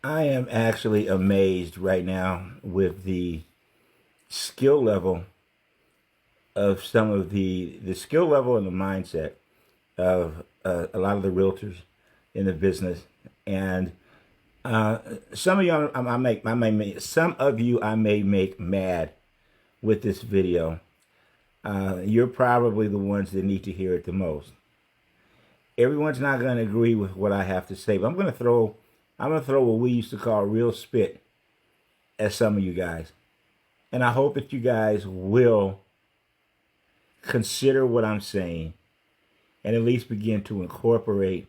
I am actually amazed right now with the skill level of some of the skill level and the mindset of a lot of the realtors in the business. And uh, some of you some of you I may make mad with this video. You're probably the ones that need to hear it the most. Everyone's not going to agree with what I have to say, but I'm going to throw what we used to call real spit at some of you guys. And I hope that you guys will consider what I'm saying and at least begin to incorporate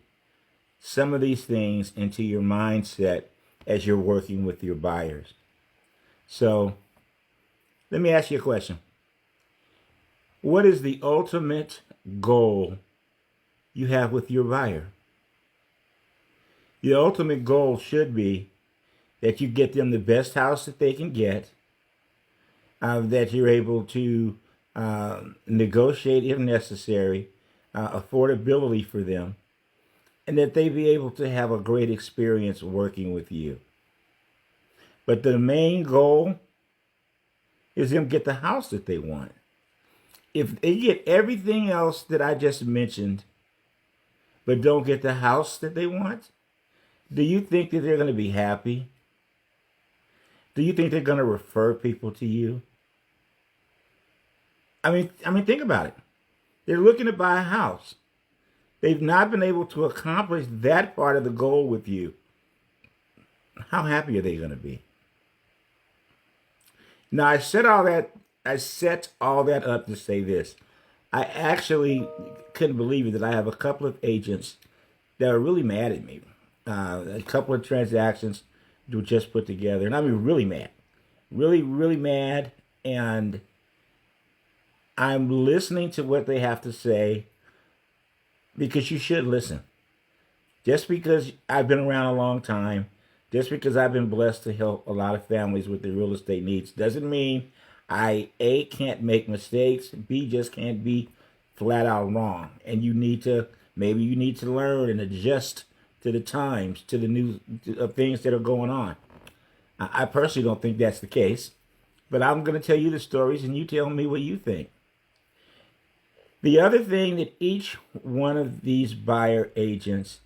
some of these things into your mindset as you're working with your buyers. So let me ask you a question. What is the ultimate goal you have with your buyer? The ultimate goal should be that you get them the best house that they can get, that you're able to negotiate, if necessary, affordability for them, and that they be able to have a great experience working with you. But the main goal is them get the house that they want. If they get everything else that I just mentioned, but don't get the house that they want, do you think that they're going to be happy? Do you think they're going to refer people to you? I mean, think about it. They're looking to buy a house. They've not been able to accomplish that part of the goal with you. How happy are they going to be? Now, I set all that up to say this. I actually couldn't believe it that I have a couple of agents that are really mad at me. A couple of transactions were just put together, and I mean really mad. Really, really mad. And I'm listening to what they have to say because you should listen. Just because I've been around a long time, just because I've been blessed to help a lot of families with their real estate needs, doesn't mean I, A, can't make mistakes, B, just can't be flat out wrong. And maybe you need to learn and adjust to the times, to the new things that are going on. I personally don't think that's the case, but I'm going to tell you the stories and you tell me what you think. The other thing that each one of these buyer agents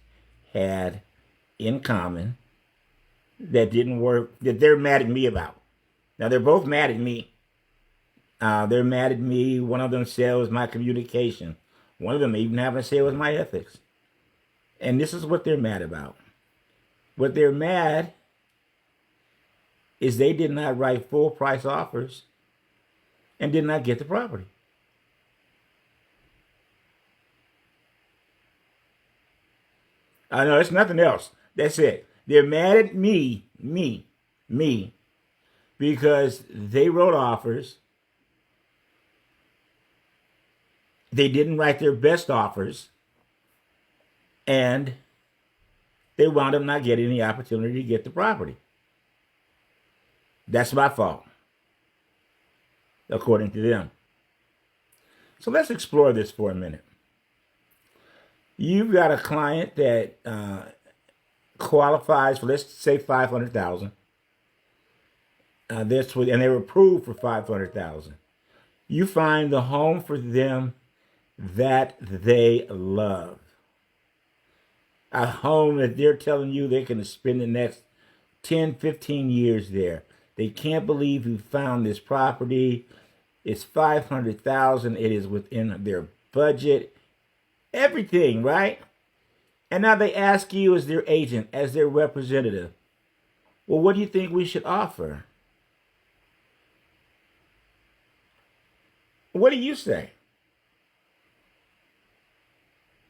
had in common that didn't work, that they're mad at me about. Now, they're both mad at me. They're mad at me. One of them said it was my communication. One of them even happened to say it was my ethics. And this is what they're mad about. What they're mad is they did not write full price offers and did not get the property. I know it's nothing else. That's it. They're mad at me, because they wrote offers. They didn't write their best offers. And they wound up not getting the opportunity to get the property. That's my fault, according to them. So let's explore this for a minute. You've got a client that qualifies for, let's say, $500,000. And they're approved for $500,000. You find the home for them that they love. A home that they're telling you they're going to spend the next 10, 15 years there. They can't believe you found this property. It's $500,000. It is within their budget. Everything, right? And now they ask you as their agent, as their representative, well, what do you think we should offer? What do you say?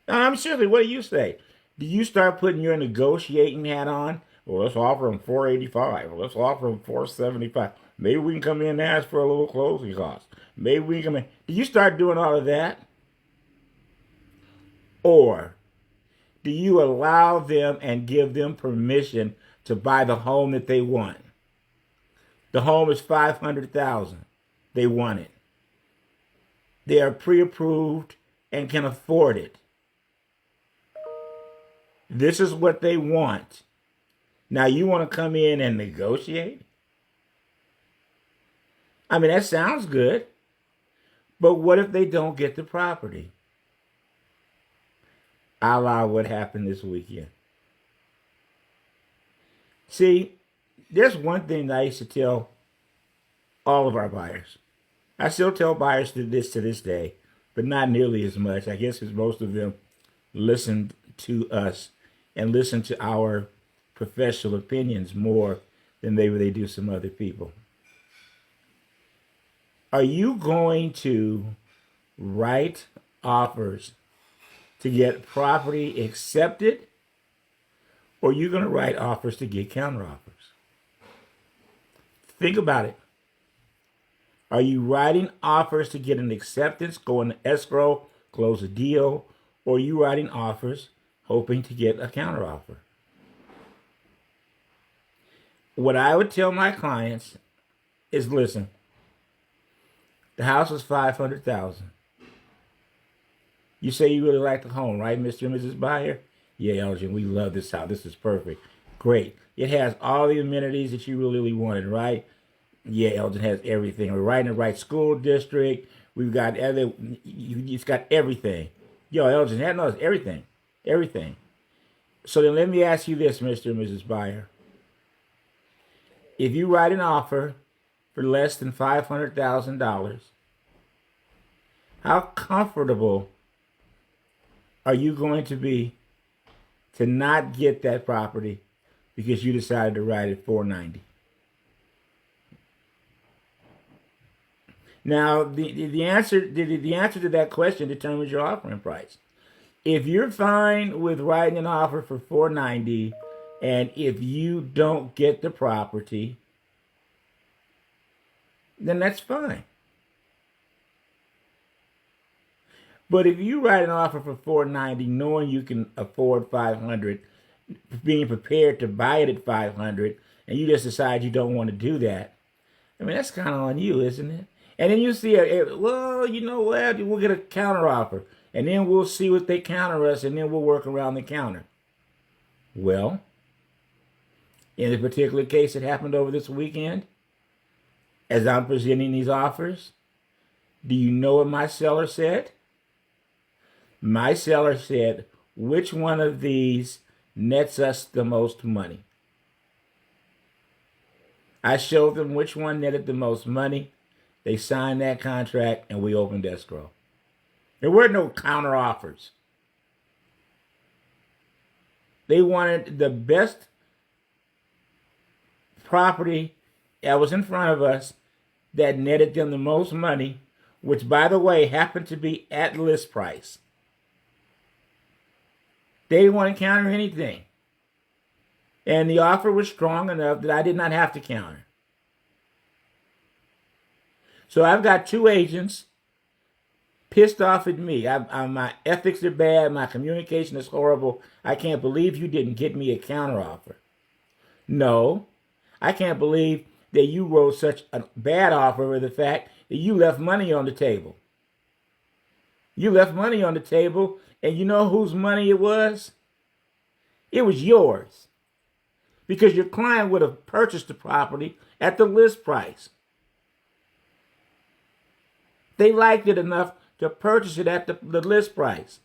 I'm seriously, what do you say? Do you start putting your negotiating hat on? Well, let's offer them $485. Well, let's offer them $475. Maybe we can come in and ask for a little closing cost. Maybe we can come in. Do you start doing all of that? Or do you allow them and give them permission to buy the home that they want? The home is $500,000. They want it. They are pre-approved and can afford it. This is what they want. Now you want to come in and negotiate? I mean, that sounds good, but what if they don't get the property? A la what happened this weekend. See, there's one thing that I used to tell all of our buyers. I still tell buyers to this day, but not nearly as much. I guess because most of them listen to us and listen to our professional opinions more than they do some other people. Are you going to write offers to get property accepted, or are you going to write offers to get counteroffers? Think about it. Are you writing offers to get an acceptance, go into escrow, close a deal, or are you writing offers hoping to get a counteroffer? What I would tell my clients is, listen, the house was $500,000. You say you really like the home, right, Mr. and Mrs. Buyer? Yeah, Elgin, we love this house. This is perfect. Great. It has all the amenities that you really wanted, right? Yeah, Elgin has everything. We're right in the right school district. We've got it's got everything. Yo, Elgin, that knows everything. Everything. So then let me ask you this, Mr. and Mrs. Buyer. If you write an offer for less than $500,000, how comfortable are you going to be to not get that property because you decided to write it $490,000? Now, the answer to that question determines your offering price. If you're fine with writing an offer for $490,000, and if you don't get the property, then that's fine. But if you write an offer for $490,000, knowing you can afford $500,000, being prepared to buy it at $500,000, and you just decide you don't want to do that, I mean, that's kind of on you, isn't it? And then you see, well, you know what? We'll get a counter offer, and then we'll see what they counter us, and then we'll work around the counter. Well, in the particular case that happened over this weekend, as I'm presenting these offers, do you know what my seller said? My seller said, which one of these nets us the most money? I showed them which one netted the most money. They signed that contract, and we opened escrow. There were no counter offers. They wanted the best property that was in front of us that netted them the most money, which, by the way, happened to be at list price. They didn't want to counter anything. And the offer was strong enough that I did not have to counter. So I've got two agents pissed off at me. My ethics are bad. My communication is horrible. I can't believe you didn't get me a counteroffer. No, I can't believe that you wrote such a bad offer with the fact that you left money on the table. You left money on the table, and you know whose money it was? It was yours. Because your client would have purchased the property at the list price. They liked it enough to purchase it at the list price.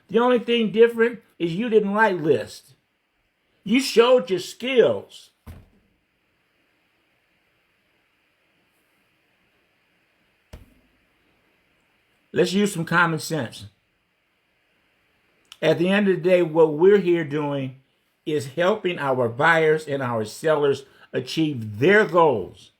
The only thing different is you didn't write list. You showed your skills. Let's use some common sense. At the end of the day, what we're here doing is helping our buyers and our sellers achieve their goals,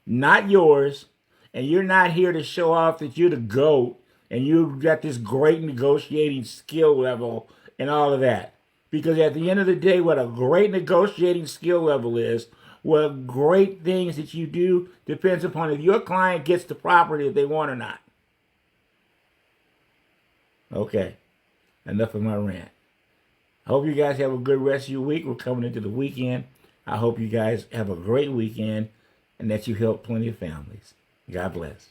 not yours. And you're not here to show off that you're the GOAT and you've got this great negotiating skill level and all of that. Because at the end of the day, what a great negotiating skill level is, what great things that you do depends upon if your client gets the property that they want or not. Okay, enough of my rant. I hope you guys have a good rest of your week. We're coming into the weekend. I hope you guys have a great weekend and that you help plenty of families. God bless.